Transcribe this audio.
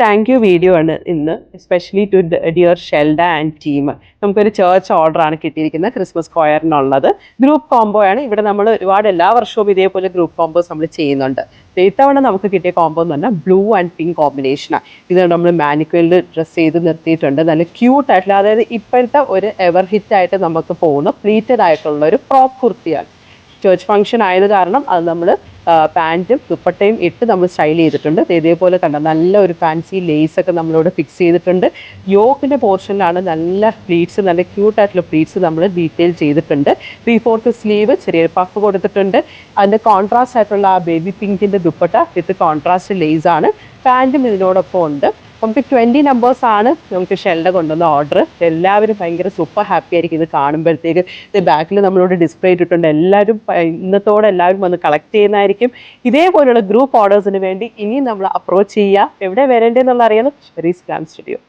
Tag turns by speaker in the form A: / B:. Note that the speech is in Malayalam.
A: താങ്ക് യു വീഡിയോ ആണ് ഇന്ന് especially to dear Shelda and team. നമുക്കൊരു ചേർച്ച് ഓർഡറാണ് കിട്ടിയിരിക്കുന്നത് ക്രിസ്മസ് സ്ക്വയറിനുള്ളത്. ഗ്രൂപ്പ് കോംബോ ആണ്. ഇവിടെ നമ്മൾ ഒരുപാട് എല്ലാ വർഷവും ഇതേപോലെ ഗ്രൂപ്പ് കോംബോസ് നമ്മൾ ചെയ്യുന്നുണ്ട്. ഇത്തവണ നമുക്ക് കിട്ടിയ കോംബോ എന്ന് പറഞ്ഞാൽ ബ്ലൂ ആൻഡ് പിങ്ക് കോമ്പിനേഷനാണ്. ഇത് നമ്മൾ മാനിക്വലിൽ ഡ്രസ്സ് ചെയ്ത് നിർത്തിയിട്ടുണ്ട്. നല്ല ക്യൂട്ടായിട്ടുള്ള, അതായത് ഇപ്പോഴത്തെ ഒരു എവർ ഹിറ്റായിട്ട് നമുക്ക് പോകുന്ന പ്ലീറ്റഡ് ആയിട്ടുള്ള ഒരു ഫ്രോക്ക് കുർത്തിയാണ്. ചേർച്ച് ഫംഗ്ഷൻ ആയത് കാരണം അത് നമ്മൾ പാൻറ്റും ദുപ്പട്ടയും ഇട്ട് നമ്മൾ സ്റ്റൈൽ ചെയ്തിട്ടുണ്ട്. ഇതേപോലെ കണ്ട നല്ല ഒരു ഫാൻസി ലേസൊക്കെ നമ്മളോട് ഫിക്സ് ചെയ്തിട്ടുണ്ട്. യോക്കിൻ്റെ പോർഷനിലാണ് നല്ല പ്ലീറ്റ്സ്, നല്ല ക്യൂട്ടായിട്ടുള്ള പ്ലീറ്റ്സ് നമ്മൾ ഡീറ്റെയിൽ ചെയ്തിട്ടുണ്ട്. 3/4 സ്ലീവ്, ചെറിയ പഫ് കൊടുത്തിട്ടുണ്ട്. അതിൻ്റെ കോൺട്രാസ്റ്റ് ആയിട്ടുള്ള ആ ബേബി പിങ്കിൻ്റെ ദുപ്പട്ട വിത്ത് കോൺട്രാസ്റ്റ് ലേസാണ്. പാൻറ്റും ഇതിനോടൊപ്പം ഉണ്ട്. നമുക്ക് 20 നമ്പേഴ്സാണ് നമുക്ക് ഷെൽഡ കൊണ്ടുവന്ന ഓർഡർ. എല്ലാവരും ഭയങ്കര സൂപ്പർ ഹാപ്പി ആയിരിക്കും ഇത് കാണുമ്പോഴത്തേക്ക്. ഇത് ബാക്കിൽ നമ്മളോട് ഡിസ്പ്ലേ ഇട്ടിട്ടുണ്ട്. എല്ലാവരും ഇന്നത്തോടെ എല്ലാവരും വന്ന് കളക്ട് ചെയ്യുന്നതായിരിക്കും. ഇതേപോലുള്ള ഗ്രൂപ്പ് ഓർഡേഴ്സിന് വേണ്ടി ഇനി നമ്മൾ അപ്രോച്ച് ചെയ്യുക. എവിടെ വരേണ്ടതെന്നുള്ള അറിയാം. Sherry's glam studio.